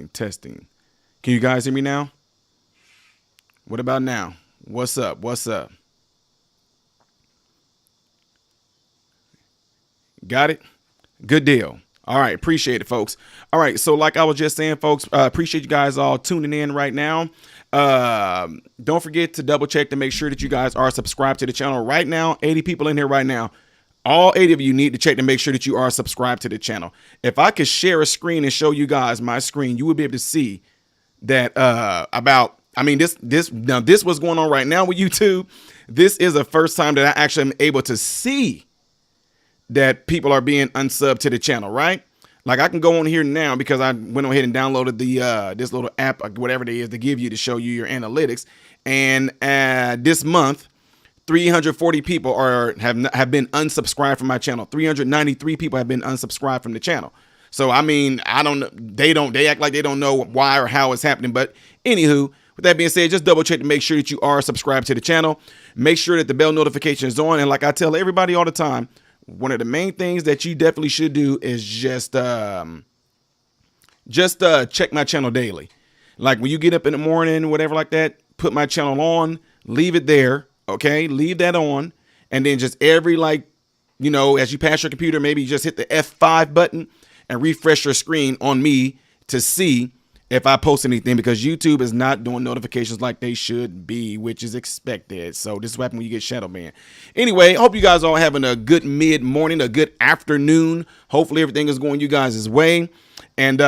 Testing. Can you guys hear me now? What about now? What's up? Got it? Good deal. All right. Appreciate it, folks. All right. So like I was just saying, folks, appreciate you guys all tuning in right now. Don't forget to double check to make sure that you guys are subscribed to the channel right now. 80 people in here right now. All 80 of you need to check to make sure that you are subscribed to the channel. If I could share a screen and show you guys my screen, you would be able to see that this what's going on right now with YouTube. This is the first time that I actually am able to see that people are being unsubbed to the channel, right? Like I can go on here now because I went ahead and downloaded the this little app, whatever it is, to give you to show you your analytics. And this month, 340 people have been unsubscribed from my channel. 393 people have been unsubscribed from the channel. So I mean, I don't know. They act like they don't know why or how it's happening. But anywho, with that being said, just double check to make sure that you are subscribed to the channel. Make sure that the bell notification is on. And like I tell everybody all the time, one of the main things that you definitely should do is just check my channel daily. Like when you get up in the morning, whatever like that, put my channel on, leave it there. Okay, leave that on. And then just every, as you pass your computer, maybe just hit the F5 button and refresh your screen on me to see if I post anything, because YouTube is not doing notifications like they should be, which is expected. So this is what happens when you get shadow banned. Anyway, I hope you guys all having a good mid morning, a good afternoon. Hopefully everything is going you guys' way. And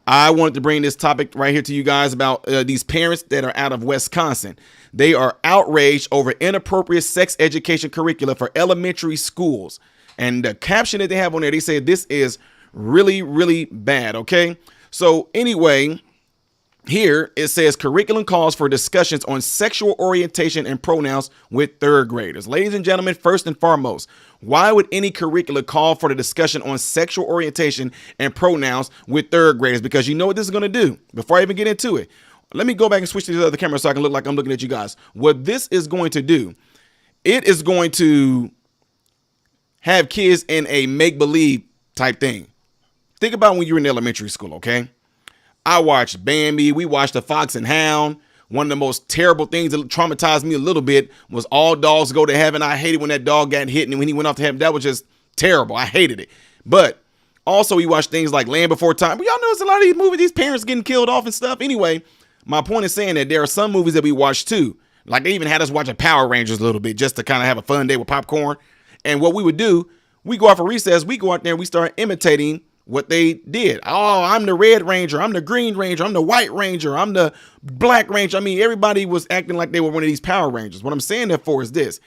I wanted to bring this topic right here to you guys about these parents that are out of Wisconsin. They are outraged over inappropriate sex education curricula for elementary schools. And the caption that they have on there, they say this is really, really bad. Okay. So anyway, here it says curriculum calls for discussions on sexual orientation and pronouns with third graders. Ladies and gentlemen, first and foremost, why would any curricula call for the discussion on sexual orientation and pronouns with third graders? Because you know what this is going to do. Before I even get into it, let me go back and switch to the other camera so I can look like I'm looking at you guys. What this is going to do, it is going to have kids in a make-believe type thing. Think about when you were in elementary school, okay? I watched Bambi. We watched The Fox and Hound. One of the most terrible things that traumatized me a little bit was All Dogs Go to Heaven. I hated when that dog got hit, and when he went off to heaven, that was just terrible. I hated it. But also we watched things like Land Before Time. But y'all know it's a lot of these movies, these parents getting killed off and stuff. Anyway, my point is saying that there are some movies that we watch too. Like they even had us watching Power Rangers a little bit just to kind of have a fun day with popcorn. And what we would do, we go out for recess, we go out there and we start imitating what they did. Oh, I'm the Red Ranger. I'm the Green Ranger. I'm the White Ranger. I'm the Black Ranger. I mean, everybody was acting like they were one of these Power Rangers. What I'm saying that for is this.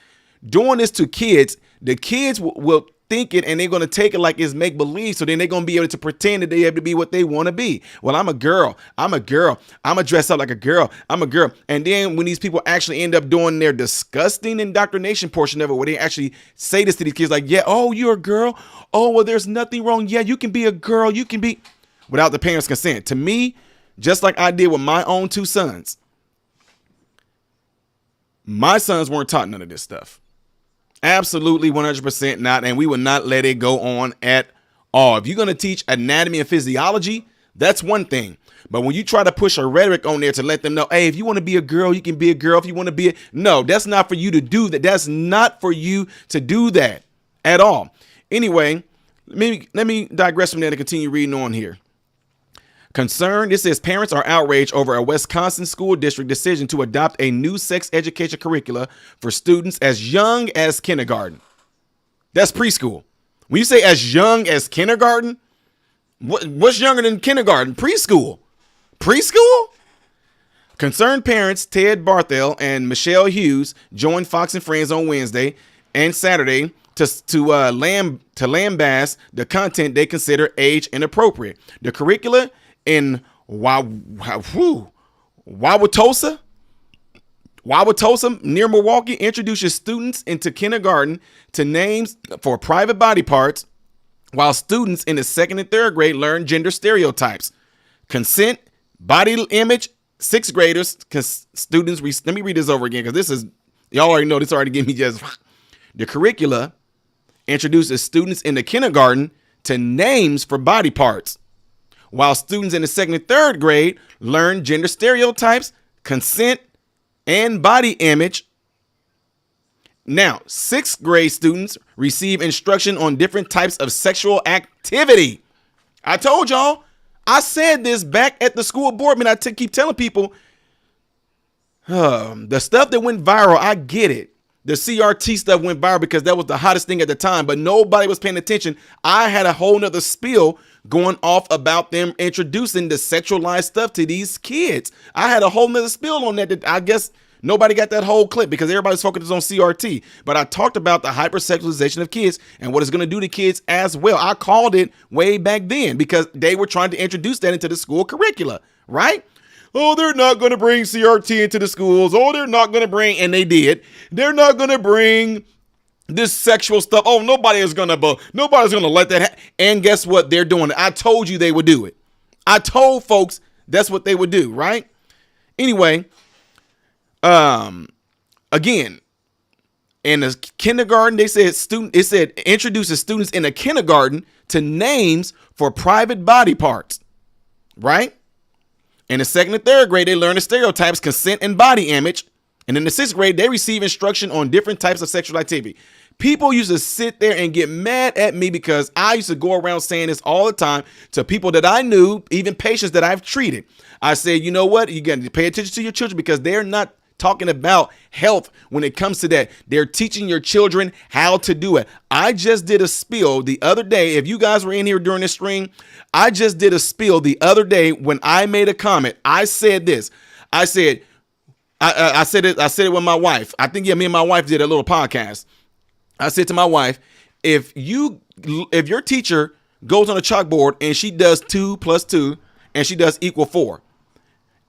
Doing this to kids, the kids will think it and they're going to take it like it's make believe. So then they're going to be able to pretend that they have to be what they want to be. Well, I'm a girl. I'm a girl. I'm going to dress up like a girl. I'm a girl. And then when these people actually end up doing their disgusting indoctrination portion of it, where they actually say this to these kids like, yeah, oh, you're a girl. Oh, well, there's nothing wrong. Yeah, you can be a girl. You can be, without the parents' consent. To me, just like I did with my own two sons, my sons weren't taught none of this stuff. Absolutely 100% not. And we will not let it go on at all. If you're going to teach anatomy and physiology, that's one thing. But when you try to push a rhetoric on there to let them know, hey, if you want to be a girl, you can be a girl. If you want to be no, that's not for you to do that. That's not for you to do that at all. Anyway, let me digress from there to continue reading on here. Concerned, it says parents are outraged over a Wisconsin school district decision to adopt a new sex education curricula for students as young as kindergarten. That's preschool. When you say as young as kindergarten, what's younger than kindergarten? Preschool. Preschool? Concerned parents Ted Barthel and Michelle Hughes joined Fox and Friends on Wednesday and Saturday to lambast the content they consider age inappropriate. The curricula in Wauwatosa near Milwaukee introduces students into kindergarten to names for private body parts, while students in the second and third grade learn gender stereotypes, consent, body image. Sixth graders, students, let me read this over again because this is, y'all already know this already gave me just. The curricula introduces students in the kindergarten to names for body parts, while students in the second and third grade learn gender stereotypes, consent, and body image. Now, sixth grade students receive instruction on different types of sexual activity. I told y'all, I said this back at the school board meeting. Keep telling people, the stuff that went viral, I get it. The CRT stuff went viral because that was the hottest thing at the time, but nobody was paying attention. I had a whole nother spiel going off about them introducing the sexualized stuff to these kids. I had a whole nother spiel on that I guess nobody got that whole clip because everybody's focused on CRT. But I talked about the hypersexualization of kids and what it's going to do to kids as well. I called it way back then because they were trying to introduce that into the school curricula, right? Oh, they're not going to bring CRT into the schools. Oh, they're not going to bring, and they did. They're not going to bring this sexual stuff. Oh, nobody's going to let that happen. And guess what? They're doing it. I told you they would do it. I told folks that's what they would do, right? Anyway, again, in the kindergarten, it said introduces students in the kindergarten to names for private body parts, right? In the second and third grade, they learn the stereotypes, consent, and body image. And in the sixth grade, they receive instruction on different types of sexual activity. People used to sit there and get mad at me because I used to go around saying this all the time to people that I knew, even patients that I've treated. I said, you know what? You got to pay attention to your children because they're not talking about health when it comes to that. They're teaching your children how to do it. I just did a spiel the other day. If you guys were in here during this stream, I just did a spiel the other day when I made a comment. I said this. I said it with my wife. I think, me and my wife did a little podcast. I said to my wife, if your teacher goes on a chalkboard and she does 2 + 2 and she does equal 4,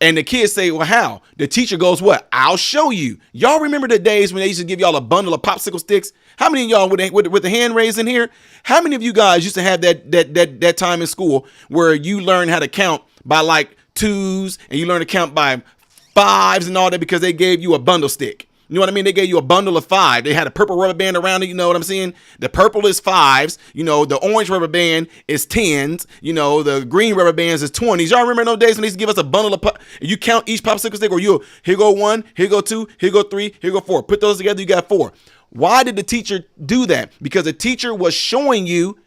and the kids say, well, how? The teacher goes, what? I'll show you. Y'all remember the days when they used to give y'all a bundle of popsicle sticks? How many of y'all with the hand raised in here? How many of you guys used to have that time in school where you learn how to count by like 2s and you learn to count by 5s and all that because they gave you a bundle stick? You know what I mean? They gave you a bundle of 5. They had a purple rubber band around it. You know what I'm saying? The purple is 5s. You know, the orange rubber band is 10s. You know, the green rubber bands is 20s. Y'all remember those days when they used to give us a bundle of you count each popsicle stick, or here go 1, here go 2, here go 3, here go 4. Put those together, you got 4. Why did the teacher do that? Because the teacher was showing you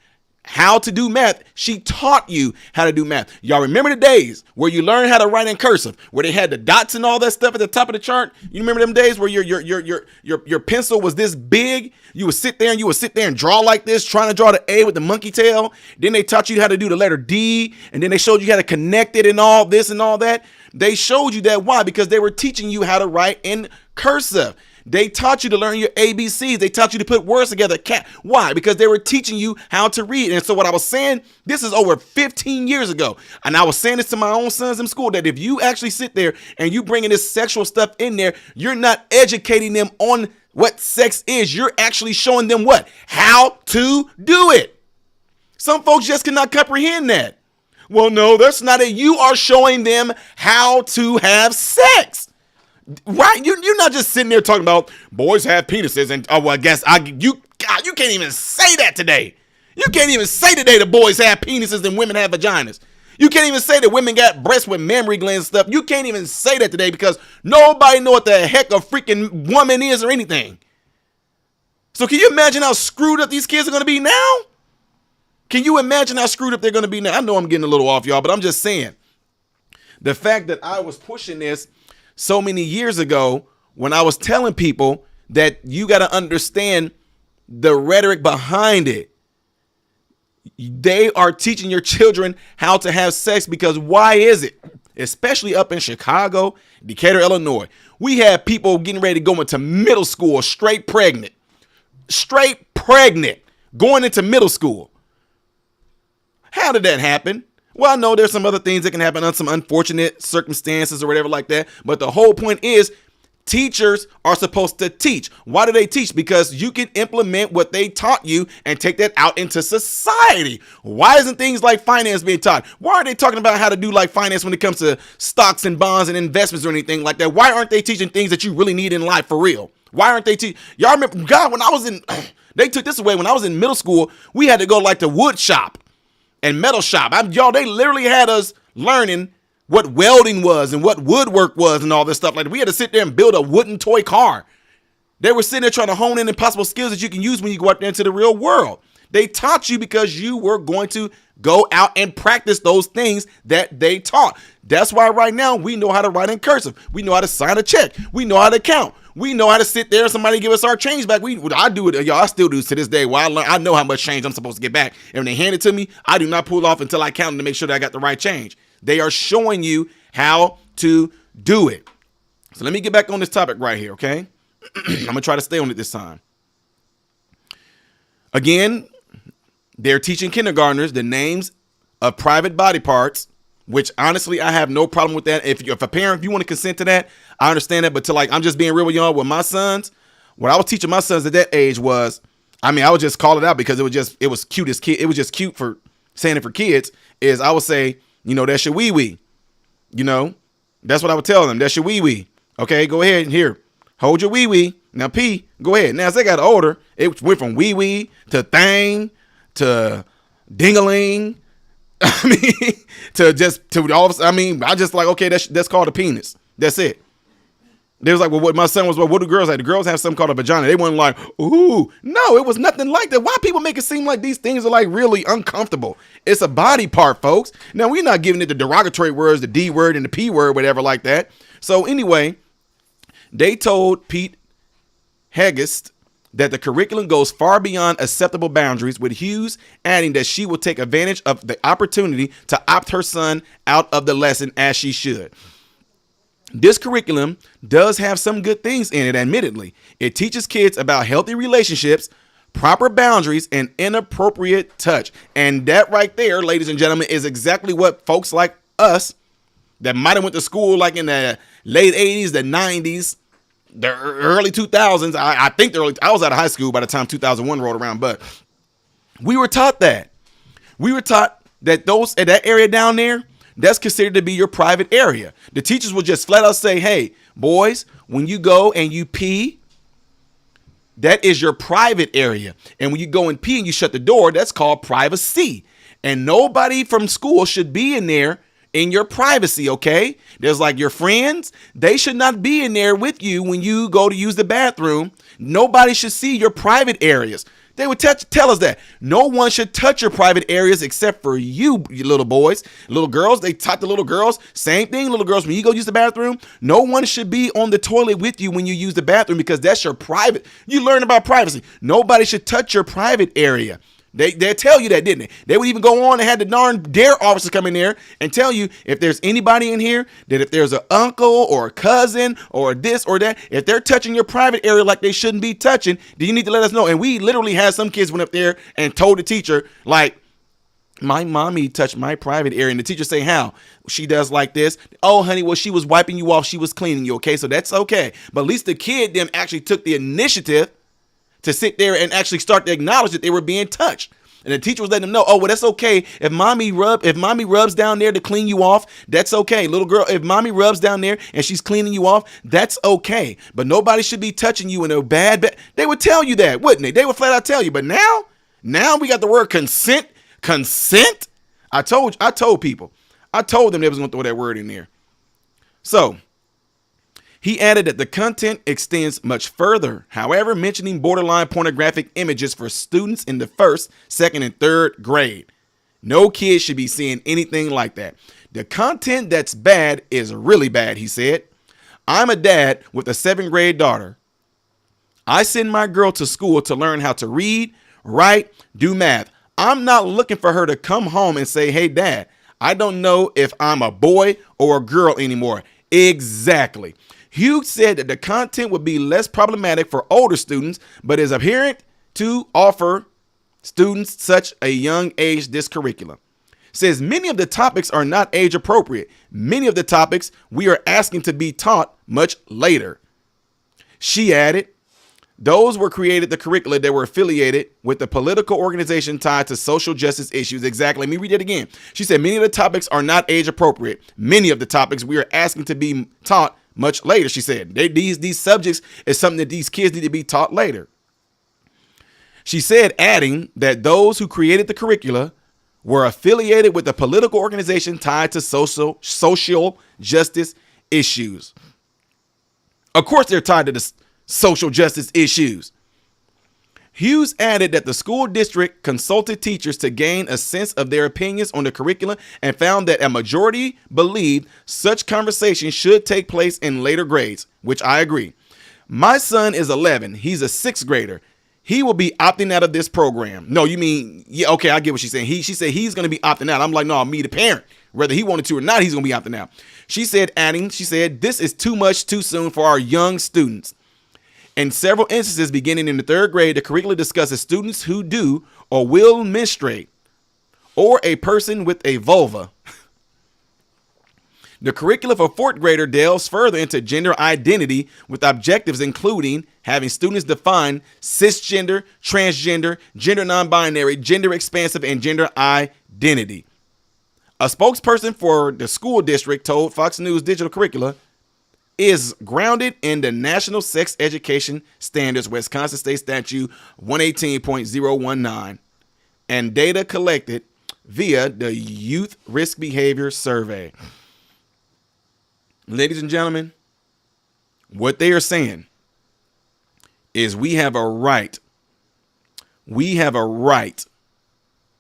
how to do math. She taught you how to do math. Y'all remember the days where you learned how to write in cursive, where they had the dots and all that stuff at the top of the chart? You remember them days where your pencil was this big? You would sit there and draw like this, trying to draw the A with the monkey tail. Then they taught you how to do the letter D, and then they showed you how to connect it and all this and all that. They showed you that. Why? Because they were teaching you how to write in cursive. They taught you to learn your ABCs. They taught you to put words together. Why? Because they were teaching you how to read. And so what I was saying, this is over 15 years ago. And I was saying this to my own sons in school, that if you actually sit there and you bringing this sexual stuff in there, you're not educating them on what sex is. You're actually showing them what? How to do it. Some folks just cannot comprehend that. Well, no, that's not it. You are showing them how to have sex. Right? You're not just sitting there talking about boys have penises and you can't even say that today. You can't even say today that boys have penises and women have vaginas. You can't even say that women got breasts with mammary glands and stuff. You can't even say that today because nobody know what the heck a freaking woman is or anything. So can you imagine how screwed up these kids are going to be now? Can you imagine how screwed up they're going to be now? I know I'm getting a little off, y'all, but I'm just saying the fact that I was pushing this so many years ago when I was telling people that you got to understand the rhetoric behind it. They are teaching your children how to have sex because why is it? Especially up in Chicago, Decatur, Illinois. We have people getting ready to go into middle school straight pregnant, going into middle school. How did that happen? Well, I know there's some other things that can happen on some unfortunate circumstances or whatever like that. But the whole point is teachers are supposed to teach. Why do they teach? Because you can implement what they taught you and take that out into society. Why isn't things like finance being taught? Why are they talking about how to do like finance when it comes to stocks and bonds and investments or anything like that? Why aren't they teaching things that you really need in life for real? Why aren't they teaching? Y'all remember, God, when I was in, they took this away. When I was in middle school, we had to go like the wood shop. and metal shop. Y'all, they literally had us learning what welding was and what woodwork was and all this stuff. Like, we had to sit there and build a wooden toy car. They were sitting there trying to hone in impossible skills that you can use when you go out there into the real world. They taught you because you were going to go out and practice those things that they taught. That's why right now we know how to write in cursive. We know how to sign a check. We know how to count. We know how to sit there and somebody give us our change back. I do it, y'all. I still do to this day. While I know how much change I'm supposed to get back. And when they hand it to me, I do not pull off until I count to make sure that I got the right change. They are showing you how to do it. So let me get back on this topic right here, okay? I'm going to try to stay on it this time. Again, they're teaching kindergartners the names of private body parts, which honestly, I have no problem with that. If a parent, if you want to consent to that, I understand that. But I'm just being real with y'all. With my sons, what I was teaching my sons at that age was, I would just call it out because it was cute as kid. It was just cute for saying it for kids. Is I would say, that's your wee wee. That's what I would tell them. That's your wee wee. Okay, go ahead and here. Hold your wee wee. Now P, go ahead. Now as they got older, it went from wee wee to thing to dingaling. To all of I just like, okay, that's called a penis. That's it. They was like, well, what my son was, well, what do girls have? The girls have something called a vagina. They weren't like, ooh, no, it was nothing like that. Why people make it seem like these things are like really uncomfortable? It's a body part, folks. Now, we're not giving it the derogatory words, the D word and the P word, whatever like that. So anyway, they told Pete Hegest that the curriculum goes far beyond acceptable boundaries, with Hughes adding that she will take advantage of the opportunity to opt her son out of the lesson, as she should. This curriculum does have some good things in it, admittedly. It teaches kids about healthy relationships, proper boundaries, and inappropriate touch. And that right there, ladies and gentlemen, is exactly what folks like us that might have went to school like in the late 80s, the 90s, the early 2000s. I was out of high school by the time 2001 rolled around, but we were taught that. We were taught that that area down there, that's considered to be your private area. The teachers will just flat out say, hey, boys, when you go and you pee, that is your private area. And when you go and pee and you shut the door, that's called privacy. And nobody from school should be in there in your privacy, okay? There's like your friends. They should not be in there with you when you go to use the bathroom. Nobody should see your private areas. They would tell us that no one should touch your private areas except for you little boys. Little girls, they taught the little girls, same thing, little girls, when you go use the bathroom, no one should be on the toilet with you when you use the bathroom because that's your private. You learn about privacy. Nobody should touch your private area. They tell you that, didn't they? They would even go on and had the darn dare officers come in there and tell you if there's anybody in here, that if there's an uncle or a cousin or this or that, if they're touching your private area like they shouldn't be touching, then you need to let us know. And we literally had some kids went up there and told the teacher, like, my mommy touched my private area. And the teacher say, how? She does like this. Oh, honey, well, she was wiping you off. She was cleaning you. Okay, so that's okay. But at least the kid them actually took the initiative to sit there and actually start to acknowledge that they were being touched. And the teacher was letting them know, oh, well, that's okay. If mommy rubs down there to clean you off, that's okay. Little girl, if mommy rubs down there and she's cleaning you off, that's okay. But nobody should be touching you in a bad. They would tell you that, wouldn't they? They would flat out tell you. But now we got the word consent. Consent. I told people. I told them they was going to throw that word in there. So he added that the content extends much further, however, mentioning borderline pornographic images for students in the 1st, 2nd, and 3rd grade. No kid should be seeing anything like that. The content that's bad is really bad, he said. I'm a dad with a 7th grade daughter. I send my girl to school to learn how to read, write, do math. I'm not looking for her to come home and say, hey, Dad, I don't know if I'm a boy or a girl anymore. Exactly. Hughes said that the content would be less problematic for older students, but is adherent to offer students such a young age this curriculum. Says many of the topics are not age appropriate. Many of the topics we are asking to be taught much later. She added, those were created the curricula that were affiliated with the political organization tied to social justice issues. Exactly. Let me read it again. She said many of the topics are not age appropriate. Many of the topics we are asking to be taught much later, she said. These subjects is something that these kids need to be taught later. She said, adding that those who created the curricula were affiliated with a political organization tied to social justice issues. Of course, they're tied to the social justice issues. Hughes added that the school district consulted teachers to gain a sense of their opinions on the curriculum and found that a majority believed such conversations should take place in later grades, which I agree. My son is 11. He's a sixth grader. He will be opting out of this program. No, you mean, yeah, okay, I get what she's saying. She said he's going to be opting out. I'm like, no, me, the parent. Whether he wanted to or not, he's going to be opting out. She said, this is too much too soon for our young students. In several instances, beginning in the third grade, the curriculum discusses students who do or will menstruate, or a person with a vulva. The curriculum for fourth grader delves further into gender identity with objectives including having students define cisgender, transgender, gender non-binary, gender expansive, and gender identity. A spokesperson for the school district told Fox News Digital Curricula is grounded in the National Sex Education Standards, Wisconsin State Statute 118.019, and data collected via the Youth Risk Behavior Survey. Ladies and gentlemen, what they are saying is we have a right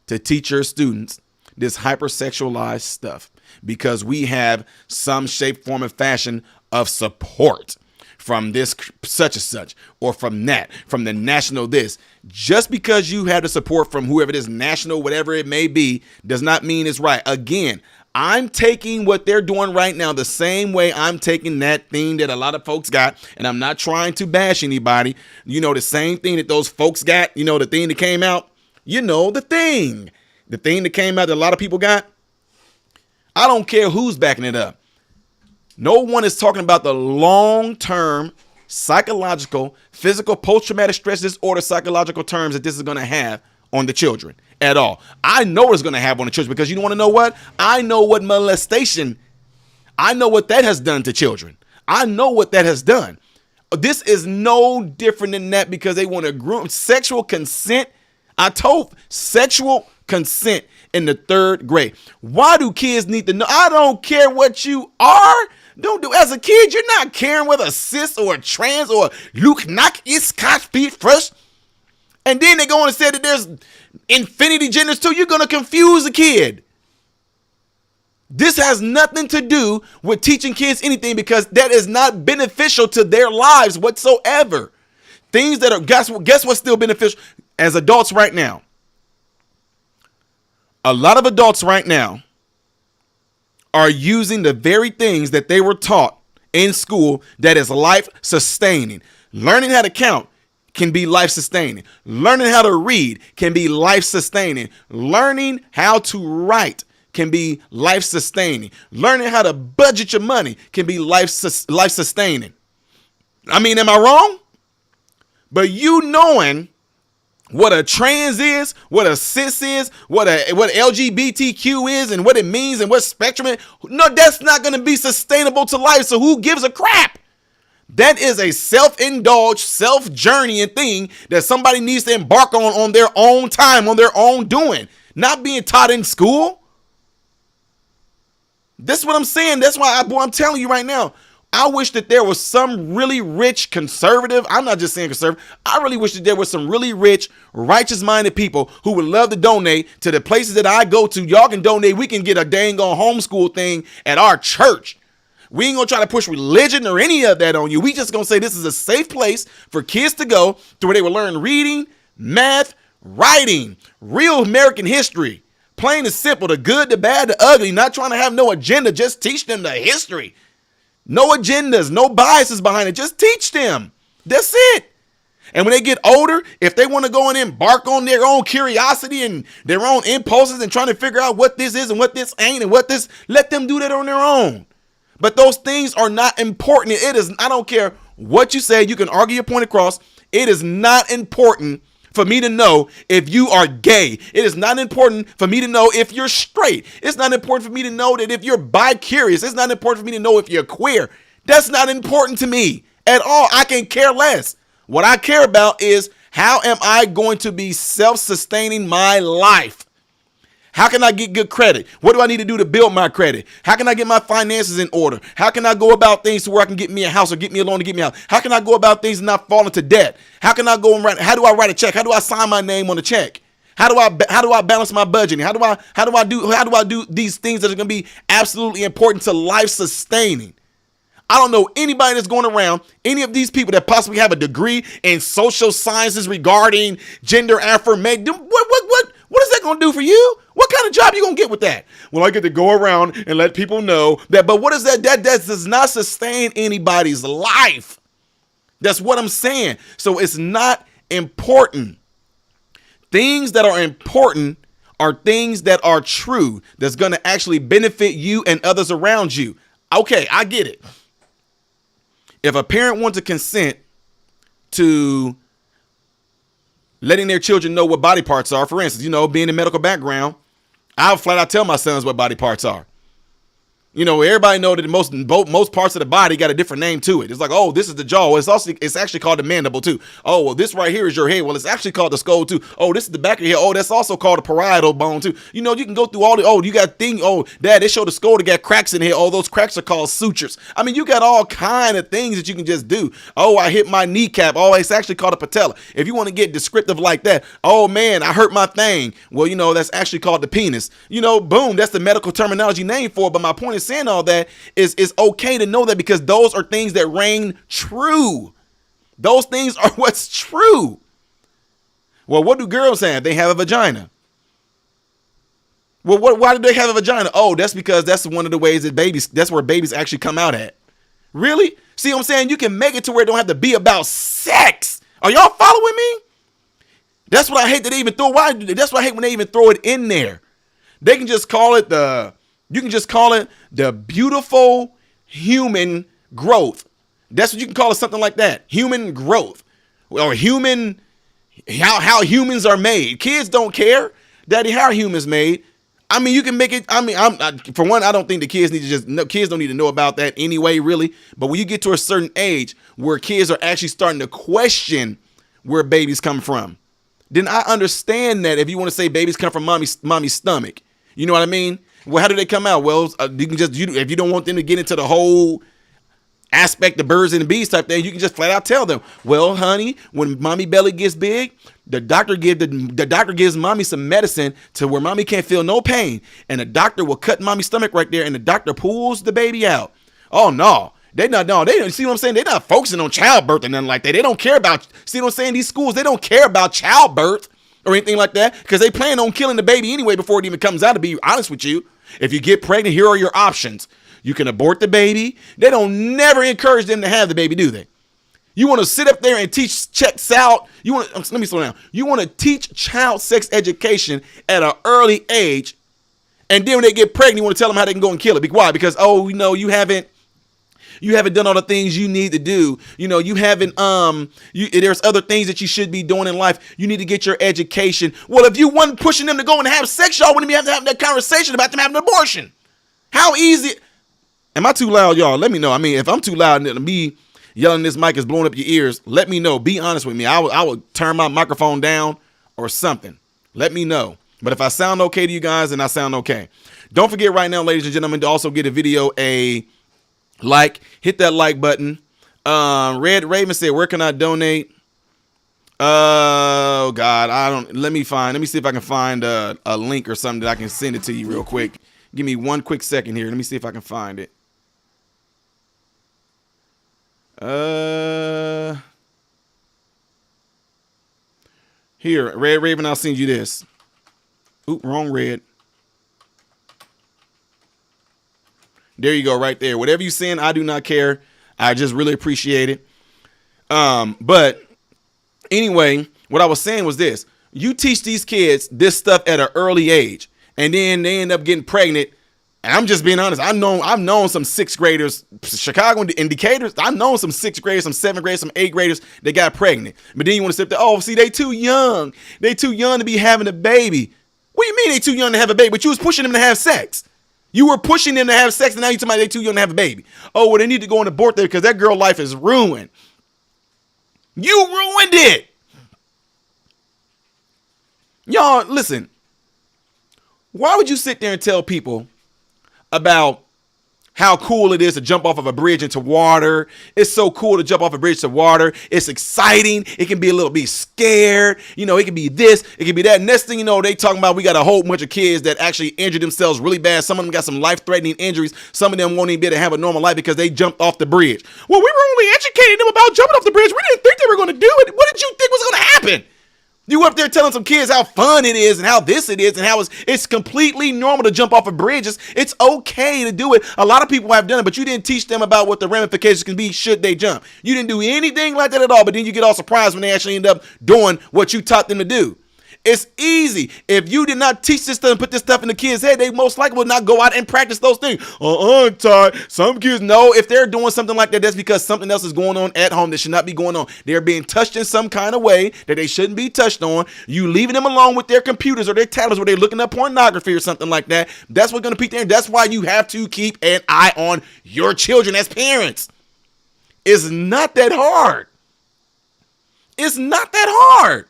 to teach your students this hypersexualized stuff because we have some shape, form, and fashion of support from this such and such, or from that, from the national this. Just because you have the support from whoever it is, national, whatever it may be, does not mean it's right. Again, I'm taking what they're doing right now the same way I'm taking that thing that a lot of folks got, and I'm not trying to bash anybody. You know, the same thing that those folks got, you know, the thing that came out, you know, the thing that came out that a lot of people got. I don't care who's backing it up. No one is talking about the long-term psychological, physical, post-traumatic stress disorder psychological terms that this is going to have on the children at all. I know it's going to have on the children because you want to know what? I know what molestation, I know what that has done to children. I know what that has done. This is no different than that because they want to groom sexual consent. I told sexual consent in the third grade. Why do kids need to know? I don't care what you are. Don't do as a kid. You're not caring whether a cis or a trans or Luke knock is Scotch feet first. And then they go on and say that there's infinity genders too. You're going to confuse a kid. This has nothing to do with teaching kids anything because that is not beneficial to their lives whatsoever. Things that are, guess what's still beneficial as adults right now? A lot of adults right now are using the very things that they were taught in school that is life sustaining. Learning how to count can be life sustaining. Learning how to read can be life sustaining. Learning how to write can be life sustaining. Learning how to budget your money can be life sustaining. I mean, am I wrong? But you knowing what a trans is, what a cis is, what LGBTQ is, and what it means, and what spectrum is. No, that's not going to be sustainable to life. So who gives a crap? That is a self-indulged, self-journeying thing that somebody needs to embark on their own time, on their own doing, not being taught in school. That's what I'm saying. That's why I'm telling you right now. I wish that there was some really rich conservative. I'm not just saying conservative. I really wish that there was some really rich, righteous-minded people who would love to donate to the places that I go to. Y'all can donate. We can get a dang on homeschool thing at our church. We ain't going to try to push religion or any of that on you. We just going to say this is a safe place for kids to go to where they will learn reading, math, writing, real American history. Plain and simple, the good, the bad, the ugly. Not trying to have no agenda. Just teach them the history. No agendas, no biases behind it. Just teach them. That's it. And when they get older, if they want to go and embark on their own curiosity and their own impulses and trying to figure out what this is and what this ain't and what this, let them do that on their own. But those things are not important. It is, I don't care what you say. You can argue your point across. It is not important for me to know if you are gay. It is not important for me to know if you're straight. It's not important for me to know that if you're bi-curious. It's not important for me to know if you're queer. That's not important to me at all. I can care less. What I care about is how am I going to be self-sustaining my life? How can I get good credit? What do I need to do to build my credit? How can I get my finances in order? How can I go about things to where I can get me a house or get me a loan to get me a house? How can I go about things and not fall into debt? How can I go and how do I write a check? How do I sign my name on a check? How do I balance my budgeting? How do I do these things that are going to be absolutely important to life sustaining? I don't know anybody that's going around, any of these people that possibly have a degree in social sciences regarding gender affirmation. What is that going to do for you? What kind of job you going to get with that? Well, I get to go around and let people know that, but what is that? That does not sustain anybody's life. That's what I'm saying. So it's not important. Things that are important are things that are true, that's going to actually benefit you and others around you. Okay, I get it. If a parent wants to consent to letting their children know what body parts are, for instance, being in medical background, I'll flat out tell my sons what body parts are. Everybody know that most parts of the body got a different name to it. It's like, oh, this is the jaw. It's actually called the mandible too. Oh, well, this right here is your head. Well, it's actually called the skull too. Oh, this is the back of your head. Oh, that's also called the parietal bone too. You can go through all the, you got thing. Oh, Dad, they show the skull that got cracks in here. Oh, those cracks are called sutures. I mean, you got all kind of things that you can just do. Oh, I hit my kneecap. Oh, it's actually called a patella. If you want to get descriptive like that, oh man, I hurt my thing. Well, that's actually called the penis. Boom, that's the medical terminology name for it. But my point is saying all that is okay to know that, because those are things that reign true. Those things are what's true. Well, what do girls have? They have a vagina. Well, why do they have a vagina? Oh, that's because that's one of the ways that's where babies actually come out at. Really? See what I'm saying? You can make it to where it don't have to be about sex. Are y'all following me? That's what I hate that they even throw. That's what I hate when they even throw it in there. They can just call it you can just call it the beautiful human growth. That's what you can call it, something like that. Human growth. Or how humans are made. Kids don't care, Daddy, how are humans made? I mean, you can make it. I mean, for one, I don't think the kids kids don't need to know about that anyway, really. But when you get to a certain age where kids are actually starting to question where babies come from, then I understand that if you want to say babies come from mommy's stomach, you know what I mean? Well, how do they come out? Well, you can just, if you don't want them to get into the whole aspect of birds and bees type thing, you can just flat out tell them, well, honey, when mommy belly gets big, the doctor gives mommy some medicine to where mommy can't feel no pain. And the doctor will cut mommy's stomach right there, and the doctor pulls the baby out. Oh, no. They don't see what I'm saying? They're not focusing on childbirth and nothing like that. They don't care about, see what I'm saying? These schools, they don't care about childbirth or anything like that, because they plan on killing the baby anyway before it even comes out, to be honest with you. If you get pregnant, here are your options. You can abort the baby. They don't never encourage them to have the baby, do they? You want to sit up there and teach let me slow down. You want to teach child sex education at an early age, and then when they get pregnant, you want to tell them how they can go and kill it. Why? Because, you haven't done all the things you need to do. You haven't, there's other things that you should be doing in life. You need to get your education. Well, if you weren't pushing them to go and have sex, y'all wouldn't be having to have that conversation about them having an abortion. How easy? Am I too loud, y'all? Let me know. I mean, if I'm too loud and me yelling this mic is blowing up your ears, let me know. Be honest with me. I will turn my microphone down or something. Let me know. But if I sound okay to you guys, then I sound okay. Don't forget right now, ladies and gentlemen, to also get a video a like. Hit that like button. Red Raven said, where can I donate? Oh God, let me see if I can find a link or something that I can send it to you real quick. Give me one quick second here. Let me see if I can find it. Here, Red Raven, I'll send you this. Oop, wrong red. There you go, right there. Whatever you send, I do not care. I just really appreciate it. But anyway, what I was saying was this. You teach these kids this stuff at an early age, and then they end up getting pregnant. And I'm just being honest. I've known some sixth graders, Chicago and Decatur. I've known some sixth graders, some seventh graders, some eighth graders that got pregnant. But then you want to sit there, oh, see, they too young. They too young to be having a baby. What do you mean they too young to have a baby? But you was pushing them to have sex. You were pushing them to have sex, and now you're talking about they too young to have a baby. Oh, well, they need to go and abort there because that girl life is ruined. You ruined it. Y'all, listen. Why would you sit there and tell people about how cool it is to jump off of a bridge into water? It's so cool to jump off a bridge to water. It's exciting. It can be a little bit scared. You know, it can be this, it can be that. Next thing you know, they talking about we got a whole bunch of kids that actually injured themselves really bad. Some of them got some life-threatening injuries. Some of them won't even be able to have a normal life because they jumped off the bridge. Well, we were only educating them about jumping off the bridge. We didn't think they were going to do it. What did you think was going to happen? You up there telling some kids how fun it is and how this it is and how it's completely normal to jump off of bridges. It's okay to do it. A lot of people have done it, but you didn't teach them about what the ramifications can be should they jump. You didn't do anything like that at all, but then you get all surprised when they actually end up doing what you taught them to do. It's easy. If you did not teach this stuff and put this stuff in the kids' head, they most likely will not go out and practice those things. Ty, some kids know if they're doing something like that, that's because something else is going on at home that should not be going on. They're being touched in some kind of way that they shouldn't be touched on. You leaving them alone with their computers or their tablets where they're looking at pornography or something like that. That's what's going to peak there. That's why you have to keep an eye on your children as parents. It's not that hard. It's not that hard.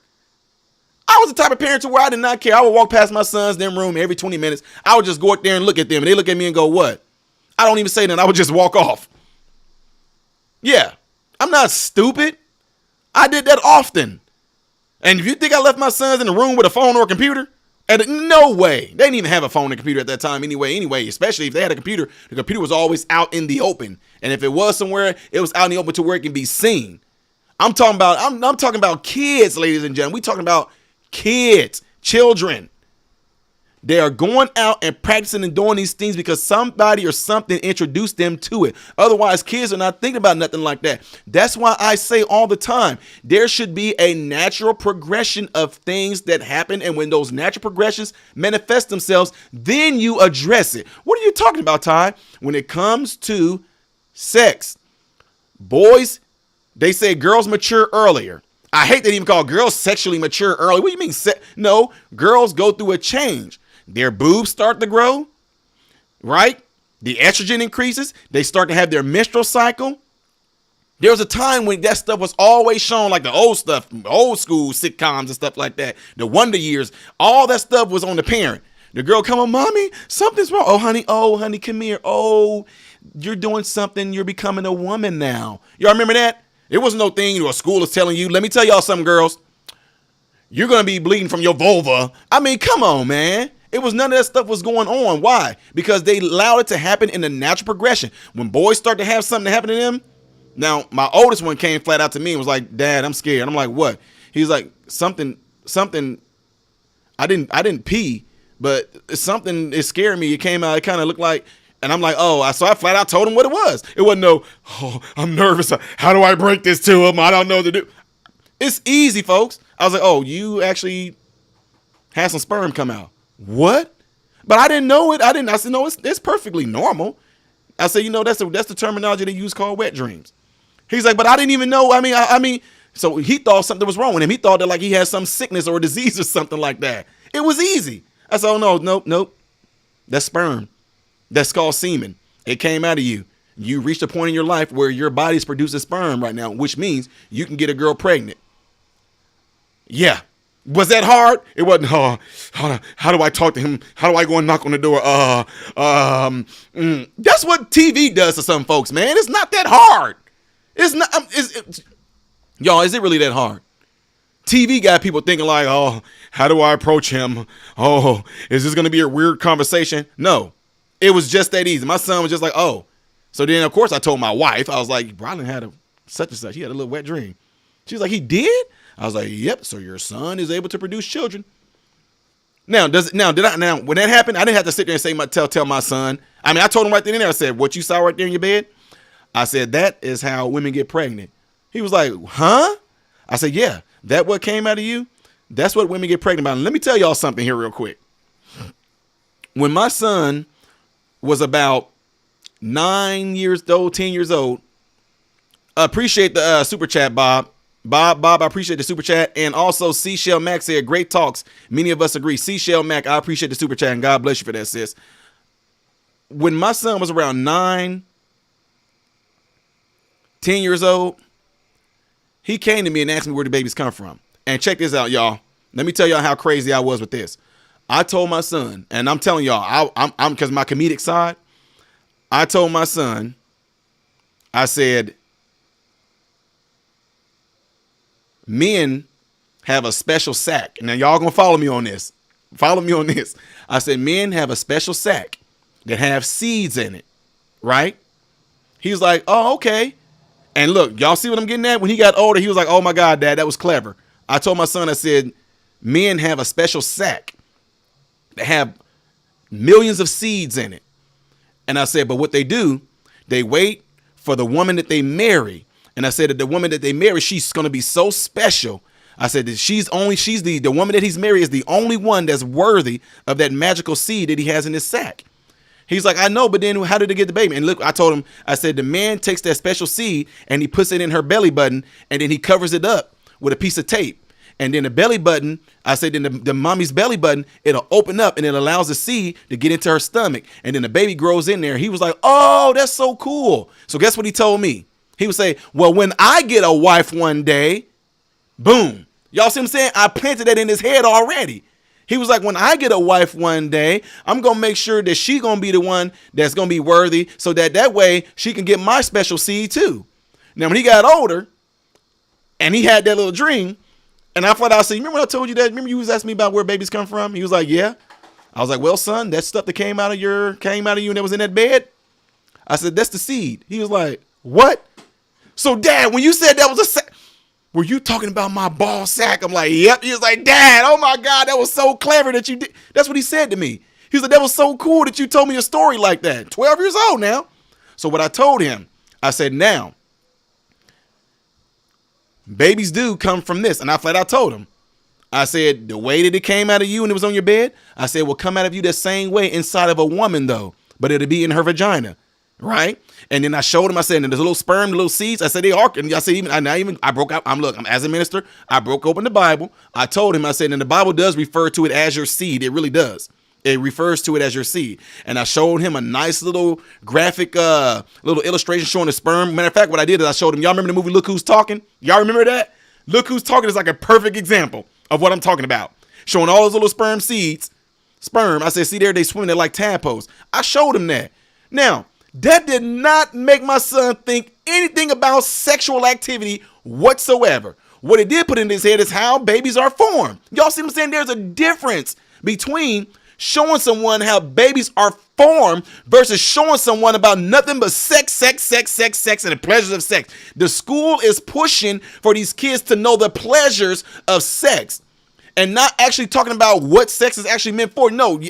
I was the type of parent to where I did not care. I would walk past my son's them room every 20 minutes. I would just go up there and look at them. And they look at me and go, what? I don't even say nothing. I would just walk off. Yeah, I'm not stupid. I did that often. And if you think I left my sons in the room with a phone or a computer, no way. They didn't even have a phone and computer at that time anyway, especially if they had a computer. The computer was always out in the open. And if it was somewhere, it was out in the open to where it can be seen. I'm talking about kids, ladies and gentlemen. We talking about kids, children. They are going out and practicing and doing these things because somebody or something introduced them to it. Otherwise, kids are not thinking about nothing like that. That's why I say all the time, there should be a natural progression of things that happen. And when those natural progressions manifest themselves, then you address it. What are you talking about, Ty? When it comes to sex, boys, they say girls mature earlier. I hate that they even call girls sexually mature early. What do you mean? No, girls go through a change. Their boobs start to grow, right? The estrogen increases. They start to have their menstrual cycle. There was a time when that stuff was always shown, like the old stuff, old school sitcoms and stuff like that. The Wonder Years, all that stuff was on the parent. The girl come on, mommy, something's wrong. Oh, honey, come here. Oh, you're doing something. You're becoming a woman now. Y'all remember that? It wasn't no thing where school is telling you, let me tell y'all something, girls. You're going to be bleeding from your vulva. I mean, come on, man. It was none of that stuff was going on. Why? Because they allowed it to happen in a natural progression. When boys start to have something happen to them. Now, my oldest one came flat out to me and was like, Dad, I'm scared. I'm like, what? He's like, something. I didn't pee, but something is scaring me. It came out. It kind of looked like. And I'm like, so I flat out told him what it was. It wasn't I'm nervous. How do I break this to him? I don't know what to do. It's easy, folks. I was like, you actually had some sperm come out. What? But I didn't know it. I said, no, it's perfectly normal. I said, that's the terminology they use called wet dreams. He's like, but I didn't even know. I mean, so he thought something was wrong with him. He thought that like he had some sickness or a disease or something like that. It was easy. I said, nope. That's sperm. That's called semen. It came out of you. You reached a point in your life where your body's producing sperm right now, which means you can get a girl pregnant. Yeah. Was that hard? It wasn't hard. How do I talk to him? How do I go and knock on the door? That's what TV does to some folks, man. It's not that hard. It's not. Y'all, is it really that hard? TV got people thinking like, how do I approach him? Is this going to be a weird conversation? No. It was just that easy. My son was just like, So then, of course, I told my wife, I was like, Brylan had a such and such. He had a little wet dream. She was like, he did? I was like, yep. So your son is able to produce children. Now, when that happened, I didn't have to sit there and say, tell my son. I mean, I told him right then and there, I said, what you saw right there in your bed? I said, that is how women get pregnant. He was like, huh? I said, yeah, that what came out of you? That's what women get pregnant about. And let me tell y'all something here real quick. When my son was about 9 years old, 10 years old. Appreciate the super chat, Bob. Bob, I appreciate the super chat. And also, Seashell Mac said, great talks. Many of us agree. Seashell Mac, I appreciate the super chat, and God bless you for that, sis. When my son was around 9, 10 years old, he came to me and asked me where the babies come from. And check this out, y'all. Let me tell y'all how crazy I was with this. I told my son, and I'm telling y'all, I'm because my comedic side, I told my son, I said, men have a special sack. Now y'all gonna follow me on this. Follow me on this. I said, men have a special sack that have seeds in it, right? He was like, oh, okay. And look, y'all see what I'm getting at? When he got older, he was like, oh my God, Dad, that was clever. I told my son, I said, men have a special sack that have millions of seeds in it. And I said, but what they do, they wait for the woman that they marry. And I said that the woman that they marry, she's going to be so special. I said that she's the woman that he's married is the only one that's worthy of that magical seed that he has in his sack. He's like, I know, but then how did they get the baby? And look, I told him, I said, the man takes that special seed and he puts it in her belly button and then he covers it up with a piece of tape. And then the belly button, I said, then the mommy's belly button, it'll open up and it allows the seed to get into her stomach. And then the baby grows in there. He was like, oh, that's so cool. So guess what he told me? He would say, well, when I get a wife one day, boom. Y'all see what I'm saying? I planted that in his head already. He was like, when I get a wife one day, I'm going to make sure that she's going to be the one that's going to be worthy so that way she can get my special seed too. Now, when he got older and he had that little dream, and I thought, I said, remember when I told you that? Remember you was asking me about where babies come from? He was like, yeah. I was like, well, son, that stuff that came out of you and that was in that bed. I said, that's the seed. He was like, what? So, Dad, when you said that was a sack, were you talking about my ball sack? I'm like, yep. He was like, Dad, oh my God, that was so clever that you did. That's what he said to me. He was like, that was so cool that you told me a story like that. 12 years old now. So what I told him, I said, now, babies do come from this. And I flat out told him, I said, the way that it came out of you and it was on your bed, I said, will come out of you the same way inside of a woman though, but it'll be in her vagina. Right. And then I showed him, I said, and there's a little sperm, the little seeds. I said, they are. And I said, I broke out. I'm as a minister, I broke open the Bible. I told him, I said, and the Bible does refer to it as your seed. It really does. It refers to it as your seed. And I showed him a nice little graphic, little illustration showing the sperm. Matter of fact, what I did is I showed him, y'all remember the movie Look Who's Talking? Y'all remember that? Look Who's Talking is like a perfect example of what I'm talking about. Showing all those little sperm seeds, I said, see there, they swim, they're like tadpoles. I showed him that. Now, that did not make my son think anything about sexual activity whatsoever. What it did put in his head is how babies are formed. Y'all see what I'm saying? There's a difference between showing someone how babies are formed versus showing someone about nothing but sex, and the pleasures of sex. The school is pushing for these kids to know the pleasures of sex. And not actually talking about what sex is actually meant for. No,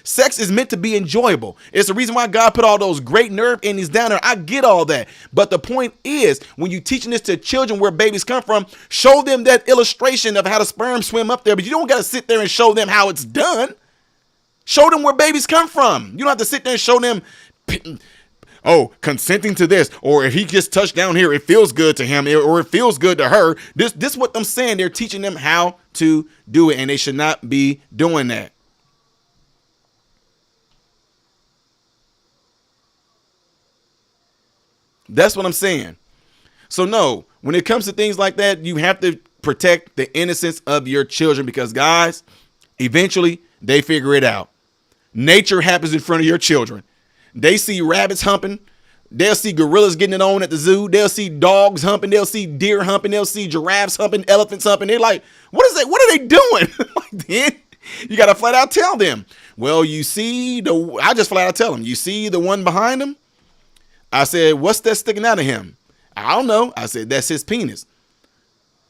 sex is meant to be enjoyable. It's the reason why God put all those great nerve endings down there. I get all that. But the point is, when you're teaching this to children where babies come from, show them that illustration of how the sperm swim up there. But you don't got to sit there and show them how it's done. Show them where babies come from. You don't have to sit there and show them, oh, consenting to this, or if he just touched down here, it feels good to him, or it feels good to her. This is what I'm saying. They're teaching them how to do it, and they should not be doing that. That's what I'm saying. So no, when it comes to things like that, you have to protect the innocence of your children because, guys, eventually they figure it out. Nature happens in front of your children. They see rabbits humping. They'll see gorillas getting it on at the zoo. They'll see dogs humping. They'll see deer humping. They'll see giraffes humping, elephants humping. They're like, what is that? What are they doing? Like, then you got to flat out tell them. Well, I just flat out tell them, you see the one behind him? I said, what's that sticking out of him? I don't know. I said, that's his penis.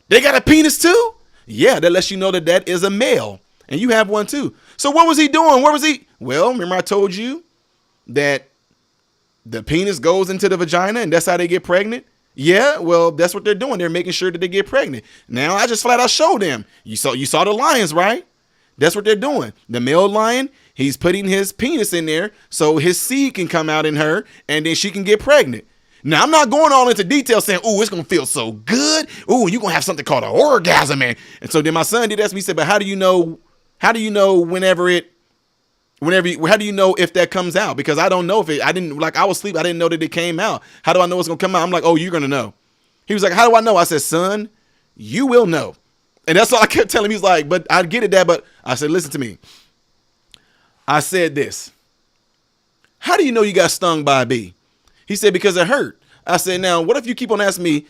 They got a penis too? Yeah, that lets you know that is a male. And you have one too. So what was he doing? Where was he? Well, remember I told you that the penis goes into the vagina and that's how they get pregnant? Yeah, well, that's what they're doing. They're making sure that they get pregnant. Now, I just flat out showed them. You saw the lions, right? That's what they're doing. The male lion, he's putting his penis in there so his seed can come out in her and then she can get pregnant. Now, I'm not going all into detail saying, ooh, it's going to feel so good. Ooh, you're going to have something called an orgasm, man. And so then my son did ask me, he said, but how do you know how do you know if that comes out? Because I don't know I was asleep. I didn't know that it came out. How do I know it's going to come out? I'm like, oh, you're going to know. He was like, how do I know? I said, son, you will know. And that's all I kept telling him. He's like, but I get it, Dad. But I said, listen to me. I said this. How do you know you got stung by a bee? He said, because it hurt. I said, now, what if you keep on asking me,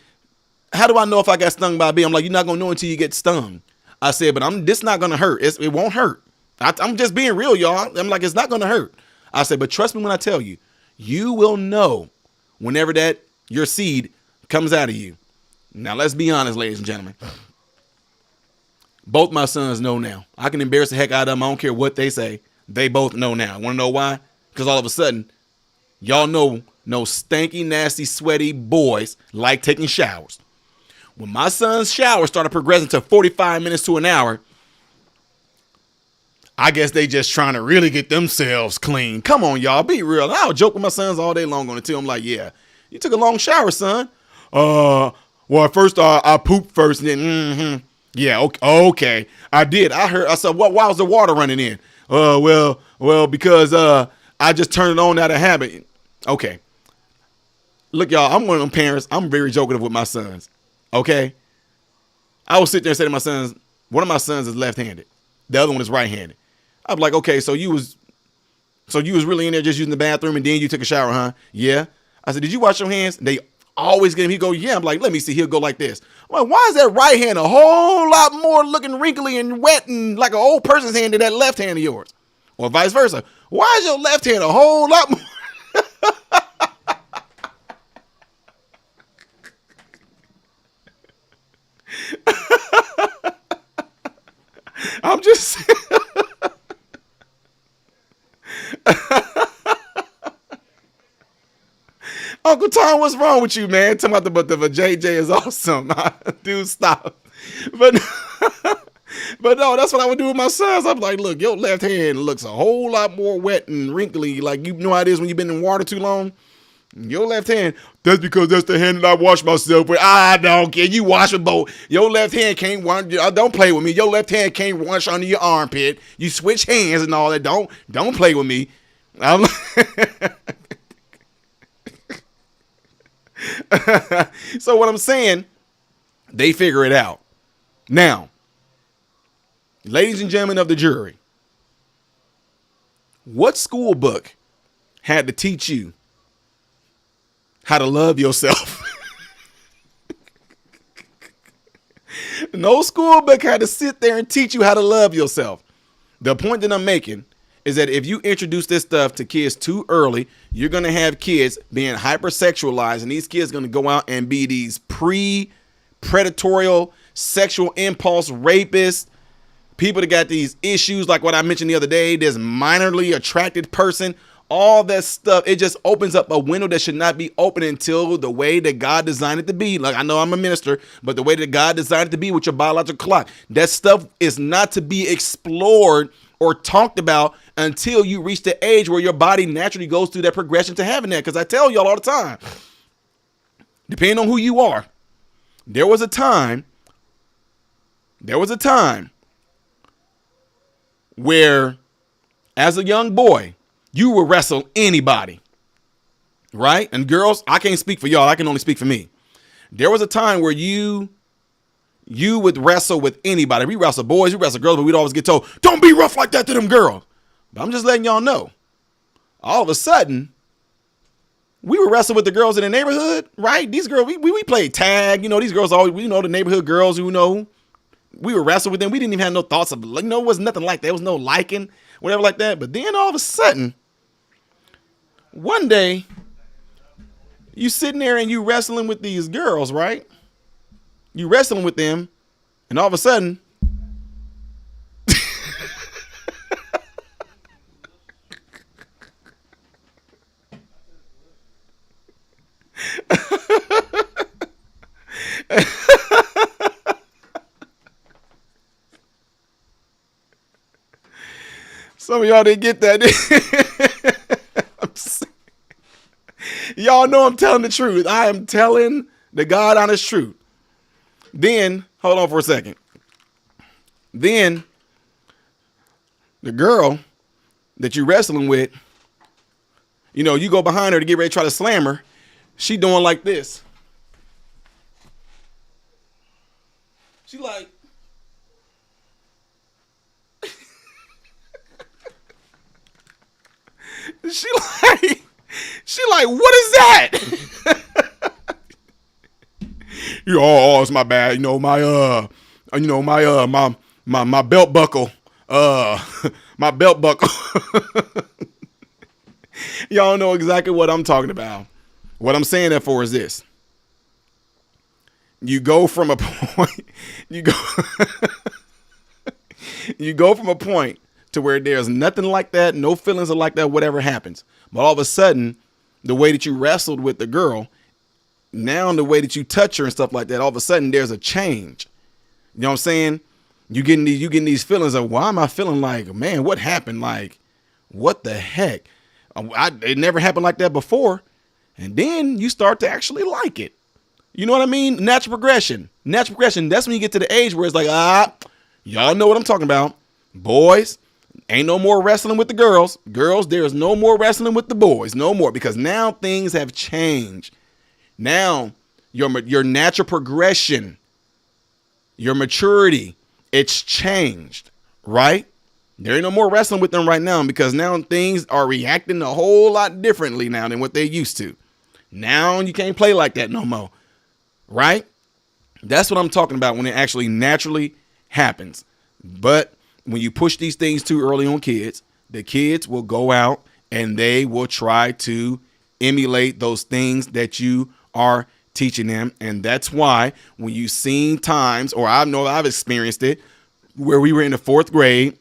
how do I know if I got stung by a bee? I'm like, you're not going to know until you get stung. I said, but this not going to hurt. It won't hurt. I'm just being real, y'all. I'm like, it's not going to hurt. I said, but trust me when I tell you, you will know whenever your seed comes out of you. Now, let's be honest, ladies and gentlemen. Both my sons know now. I can embarrass the heck out of them. I don't care what they say. They both know now. Want to know why? Because all of a sudden, y'all know no stanky, nasty, sweaty boys like taking showers. When my son's shower started progressing to 45 minutes to an hour, I guess they just trying to really get themselves clean. Come on, y'all. Be real. I'll joke with my sons all day long on it too. I'm like, yeah, you took a long shower, son. Well, at first I pooped first and then, yeah, okay. I did. I said, why was the water running in? Well, because I just turned it on out of habit. Okay. Look, y'all, I'm one of them parents. I'm very joking with my sons. Okay. I will sit there and say to my sons, one of my sons is left-handed. The other one is right-handed. I'm like, okay, so you was really in there just using the bathroom and then you took a shower, huh? Yeah. I said, did you wash your hands? They always get him. He go, yeah. I'm like, let me see. He'll go like this. I'm like, why is that right hand a whole lot more looking wrinkly and wet and like an old person's hand than that left hand of yours? Or vice versa. Why is your left hand a whole lot more? I'm just Uncle Tom, what's wrong with you, man? Talking about the JJ is awesome. Dude, stop. But no, that's what I would do with my sons. I'm like, look, your left hand looks a whole lot more wet and wrinkly. Like, you know how it is when you've been in water too long? Your left hand, that's because that's the hand that I wash myself with. I don't care. You wash with both. Your left hand can't wash. Don't play with me. Your left hand can't wash under your armpit. You switch hands and all that. Don't play with me. So what I'm saying, they figure it out. Now, ladies and gentlemen of the jury, what school book had to teach you how to love yourself? No school book had to sit there and teach you how to love yourself. The point that I'm making is that if you introduce this stuff to kids too early, you're going to have kids being hypersexualized, and these kids are going to go out and be these pre-predatorial sexual impulse rapists, people that got these issues like what I mentioned the other day, this minorly attracted person, all that stuff. It just opens up a window that should not be open until the way that God designed it to be. Like, I know I'm a minister, but the way that God designed it to be with your biological clock, that stuff is not to be explored or talked about until you reach the age where your body naturally goes through that progression to having that. Because I tell y'all all the time, depending on who you are, there was a time where, as a young boy, you would wrestle anybody, right? And girls, I can't speak for y'all. I can only speak for me. There was a time where you would wrestle with anybody. We wrestle boys, we wrestle girls, but we'd always get told, don't be rough like that to them girls. But I'm just letting y'all know. All of a sudden, we would wrestle with the girls in the neighborhood, right? These girls, we played tag. You know, these girls always, the neighborhood girls who know. We would wrestle with them. We didn't even have no thoughts of, it was nothing like that. There was no liking, whatever like that. But then all of a sudden, one day, you sitting there and you wrestling with these girls, right? You wrestling with them, and all of a sudden, some of y'all didn't get that. Y'all know I'm telling the truth. I am telling the God honest truth. Then, hold on for a second. Then, the girl that you're wrestling with, you go behind her to get ready to try to slam her. She doing like this. She like, She like, what is that? Oh, it's my bad. My belt buckle. My belt buckle. Y'all know exactly what I'm talking about. What I'm saying that for is this. You go from a point, you go from a point to where there's nothing like that, no feelings are like that, whatever happens. But all of a sudden, the way that you wrestled with the girl, now the way that you touch her and stuff like that, all of a sudden there's a change. You know what I'm saying? You getting these feelings of, why am I feeling like, man, what happened? Like, what the heck? It never happened like that before. And then you start to actually like it. You know what I mean? Natural progression. Natural progression. That's when you get to the age where it's like, y'all know what I'm talking about. Boys, ain't no more wrestling with the girls. Girls, there's no more wrestling with the boys. No more. Because now things have changed. Now, your natural progression, your maturity, it's changed, right? There ain't no more wrestling with them right now because now things are reacting a whole lot differently now than what they used to. Now you can't play like that no more, right? That's what I'm talking about when it actually naturally happens. But when you push these things too early on kids, the kids will go out and they will try to emulate those things that you are teaching them. And that's why when you've seen times, or I know I've experienced it, where we were in the 4th grade,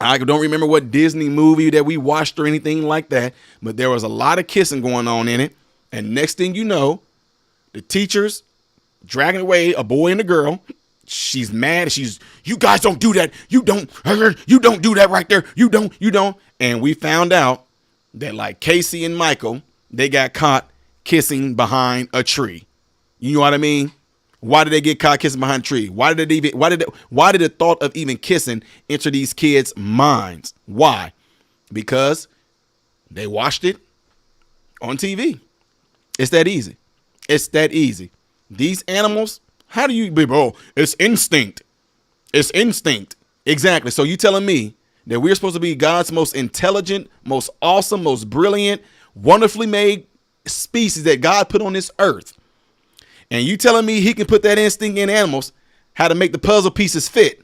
I don't remember what Disney movie that we watched or anything like that, but there was a lot of kissing going on in it. And next thing you know, the teacher's dragging away a boy and a girl. She's mad. You guys don't do that. You don't do that right there. You don't. And we found out that like Casey and Michael, they got caught kissing behind a tree. You know what I mean? Why did they get caught kissing behind a tree? Why did the thought of even kissing enter these kids' minds? Why? Because they watched it on TV. It's that easy. It's that easy. These animals, how do you be, bro? It's instinct. It's instinct. Exactly. So you telling me that we're supposed to be God's most intelligent, most awesome, most brilliant, wonderfully made species that God put on this earth. And you telling me he can put that instinct in animals, how to make the puzzle pieces fit.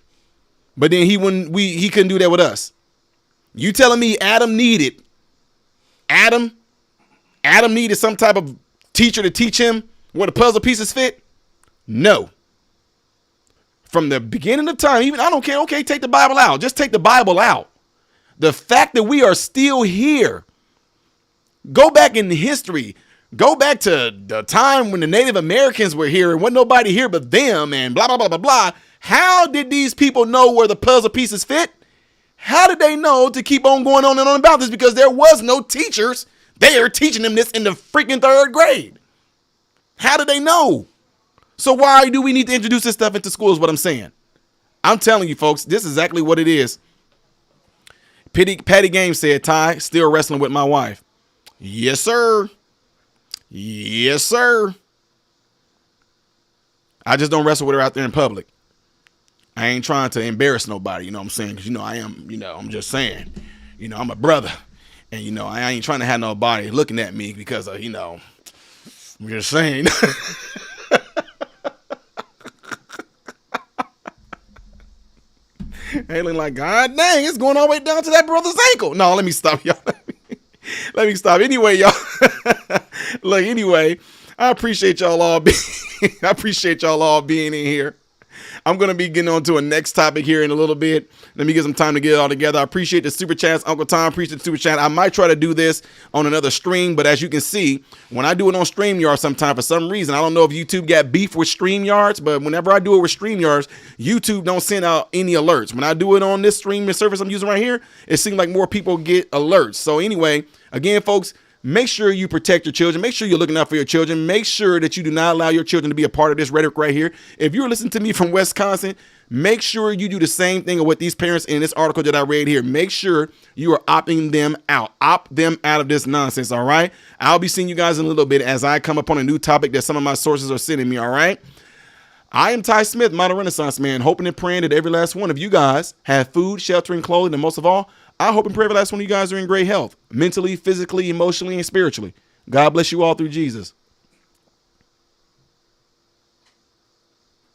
But then he couldn't do that with us. You telling me Adam needed some type of teacher to teach him where the puzzle pieces fit? No. From the beginning of time, even I don't care. Okay, take the Bible out. Just take the Bible out. The fact that we are still here. Go back in history. Go back to the time when the Native Americans were here and wasn't nobody here but them and blah, blah, blah, blah, blah. How did these people know where the puzzle pieces fit? How did they know to keep on going on and on about this? Because there was no teachers there teaching them this in the freaking 3rd grade. How did they know? So why do we need to introduce this stuff into school is what I'm saying. I'm telling you, folks, this is exactly what it is. Patty Game said, Ty, still wrestling with my wife. Yes, sir. Yes, sir. I just don't wrestle with her out there in public. I ain't trying to embarrass nobody, you know what I'm saying? Because, I am, I'm just saying, I'm a brother. And, I ain't trying to have nobody looking at me because, I'm just saying. Hailing like, God dang, it's going all the way down to that brother's ankle. No, let me stop, y'all. Let me stop. Anyway, y'all. Look, anyway, I appreciate y'all all being in here. I'm going to be getting on to a next topic here in a little bit. Let me get some time to get it all together. I appreciate the super chats. Uncle Tom, appreciate the super chat. I might try to do this on another stream, but as you can see, when I do it on StreamYard sometime, for some reason, I don't know if YouTube got beef with StreamYards, but whenever I do it with StreamYards, YouTube don't send out any alerts. When I do it on this streaming service I'm using right here, it seems like more people get alerts. So anyway, again, folks, make sure you protect your children. Make sure you're looking out for your children. Make sure that you do not allow your children to be a part of this rhetoric right here. If you're listening to me from Wisconsin, make sure you do the same thing with these parents in this article that I read here. Make sure you are opting them out. Opt them out of this nonsense, all right? I'll be seeing you guys in a little bit as I come upon a new topic that some of my sources are sending me, all right? I am Ty Smith, modern Renaissance man, hoping and praying that every last one of you guys have food, shelter, and clothing. And most of all, I hope and pray every last one of you guys are in great health, mentally, physically, emotionally, and spiritually. God bless you all through Jesus.